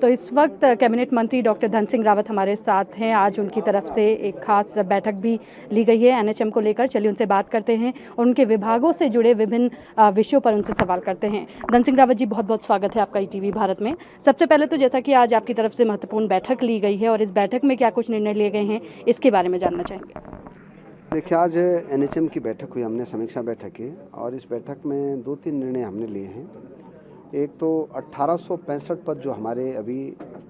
तो इस वक्त कैबिनेट मंत्री डॉक्टर धन सिंह रावत हमारे साथ हैं। आज उनकी तरफ से एक खास बैठक भी ली गई है एनएचएम को लेकर। चलिए उनसे बात करते हैं और उनके विभागों से जुड़े विभिन्न विषयों पर उनसे सवाल करते हैं। धन सिंह रावत जी, बहुत बहुत स्वागत है आपका ईटीवी भारत में। सबसे पहले तो जैसा कि आज आपकी तरफ से महत्वपूर्ण बैठक ली गई है और इस बैठक में क्या कुछ निर्णय लिए गए हैं, इसके बारे में जानना चाहेंगे। देखिए, आज एनएचएम की बैठक हुई, हमने समीक्षा बैठक की और इस बैठक में 2-3 निर्णय हमने लिए हैं। एक तो 1865 पद जो हमारे अभी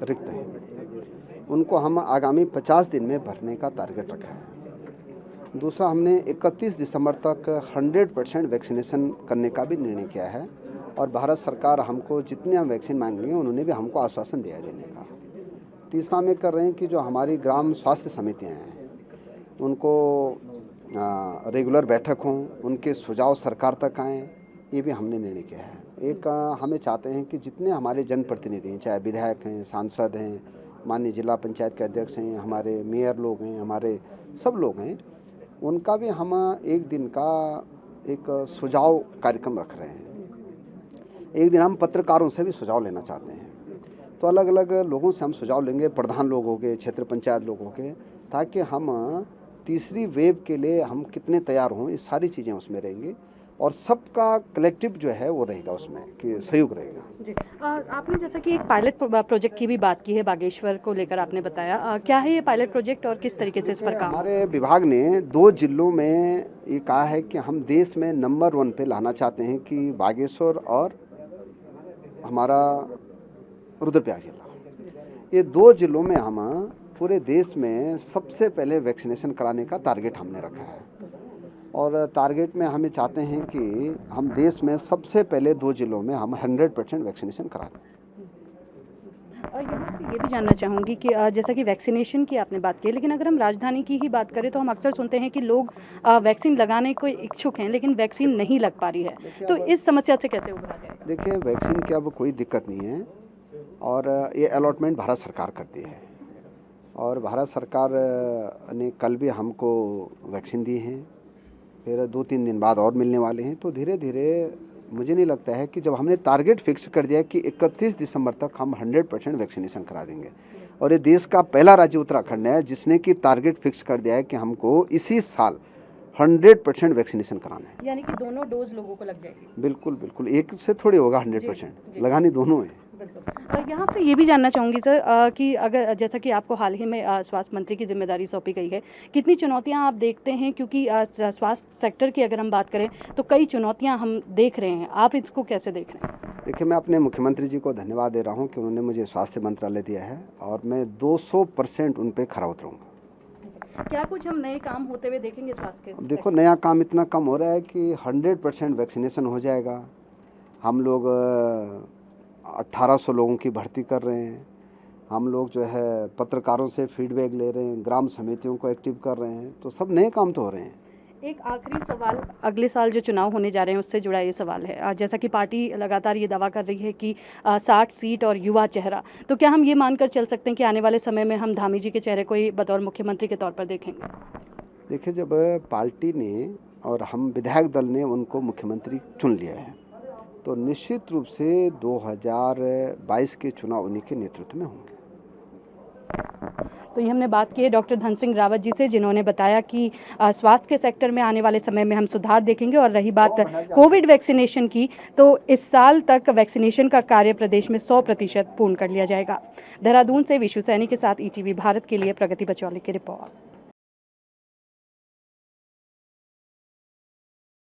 रिक्त हैं उनको हम आगामी 50 दिन में भरने का टारगेट रखा है। दूसरा, हमने 31 दिसंबर तक 100% वैक्सीनेशन करने का भी निर्णय किया है और भारत सरकार हमको जितने हम वैक्सीन मांगेंगे उन्होंने भी हमको आश्वासन दिया देने का। तीसरा में कर रहे हैं कि जो हमारी ग्राम स्वास्थ्य समितियाँ हैं उनको रेगुलर बैठक हों, उनके सुझाव सरकार तक आएँ, ये भी हमने निर्णय किया है। एक हमें चाहते हैं कि जितने हमारे जनप्रतिनिधि हैं, चाहे विधायक हैं, सांसद हैं, माननीय जिला पंचायत के अध्यक्ष हैं, हमारे मेयर लोग हैं, हमारे सब लोग हैं, उनका भी हम एक दिन का एक सुझाव कार्यक्रम रख रहे हैं। एक दिन हम पत्रकारों से भी सुझाव लेना चाहते हैं। तो अलग अलग लोगों से हम सुझाव लेंगे, प्रधान लोग हो गए, क्षेत्र पंचायत लोग हो गए, ताकि हम तीसरी वेव के लिए हम कितने तैयार हों, ये सारी चीज़ें उसमें रहेंगी और सबका कलेक्टिव जो है वो रहेगा, उसमें कि सहयोग रहेगा। जी, आपने जैसा कि एक पायलट प्रोजेक्ट की भी बात की है, बागेश्वर को लेकर आपने बताया, क्या है ये पायलट प्रोजेक्ट और किस तरीके से इस पर काम? हमारे विभाग ने 2 जिलों में ये कहा है कि हम देश में नंबर 1 पे लाना चाहते हैं कि बागेश्वर और हमारा रुद्रप्रयाग जिला, ये 2 जिलों में हम पूरे देश में सबसे पहले वैक्सीनेशन कराने का टारगेट हमने रखा है और टारगेट में हमें चाहते हैं कि हम देश में सबसे पहले 2 जिलों में हम 100% वैक्सीनेशन करा दें। और यहाँ से ये भी जानना चाहूँगी कि जैसा कि वैक्सीनेशन की आपने बात की, लेकिन अगर हम राजधानी की ही बात करें तो हम अक्सर सुनते हैं कि लोग वैक्सीन लगाने को इच्छुक हैं लेकिन वैक्सीन नहीं लग पा रही है, तो इस समस्या से कैसे उभरा जाए? देखिए, वैक्सीन की अब कोई दिक्कत नहीं है और ये अलॉटमेंट भारत सरकार करती है और भारत सरकार ने कल भी हमको वैक्सीन दी हैं, फिर 2-3 दिन बाद और मिलने वाले हैं। तो धीरे धीरे मुझे नहीं लगता है कि जब हमने टारगेट फिक्स कर दिया कि 31 दिसंबर तक हम 100% वैक्सीनेशन करा देंगे और ये देश का पहला राज्य उत्तराखंड है जिसने कि टारगेट फिक्स कर दिया है कि हमको इसी साल 100% वैक्सीनेशन कराना है। यानी कि दोनों डोज लोगों को लग जाएगी? बिल्कुल बिल्कुल, एक से थोड़ी होगा, 100% लगानी दोनों है। और यहाँ पे ये भी जानना चाहूँगी सर कि अगर जैसा कि आपको हाल ही में स्वास्थ्य मंत्री की जिम्मेदारी सौंपी गई है, कितनी चुनौतियाँ आप देखते हैं? क्योंकि स्वास्थ्य सेक्टर की अगर हम बात करें तो कई चुनौतियाँ हम देख रहे हैं, आप इसको कैसे देख रहे हैं? देखिए, मैं अपने मुख्यमंत्री जी को धन्यवाद दे रहा हूँ कि उन्होंने मुझे स्वास्थ्य मंत्रालय दिया है और मैं 200% उन पर खरा उतरूँगा। क्या कुछ हम नए काम होते हुए देखेंगे स्वास्थ्य के? देखो, नया काम इतना कम हो रहा है कि 100% वैक्सीनेशन हो जाएगा। हम लोग 1800 लोगों की भर्ती कर रहे हैं। हम लोग जो है पत्रकारों से फीडबैक ले रहे हैं, ग्राम समितियों को एक्टिव कर रहे हैं, तो सब नए काम तो हो रहे हैं। एक आखिरी सवाल, अगले साल जो चुनाव होने जा रहे हैं उससे जुड़ा ये सवाल है। जैसा कि पार्टी लगातार ये दावा कर रही है कि 60 सीट और युवा चेहरा, तो क्या हम ये मानकर चल सकते हैं कि आने वाले समय में हम धामी जी के चेहरे को ही बतौर मुख्यमंत्री के तौर पर देखेंगे? देखिए, जब पार्टी ने और हम विधायक दल ने उनको मुख्यमंत्री चुन लिया है तो निश्चित रूप से 2022 के चुनाव उन्हीं के नेतृत्व में होंगे। तो ये हमने बात की है डॉक्टर धन सिंह रावत जी से, जिन्होंने बताया कि स्वास्थ्य के सेक्टर में आने वाले समय में हम सुधार देखेंगे। और रही बात कोविड वैक्सीनेशन की, तो इस साल तक वैक्सीनेशन का कार्य प्रदेश में 100% पूर्ण कर लिया जाएगा। देहरादून से विशु सैनी के साथ ईटीवी भारत के लिए प्रगति बचौली की रिपोर्ट।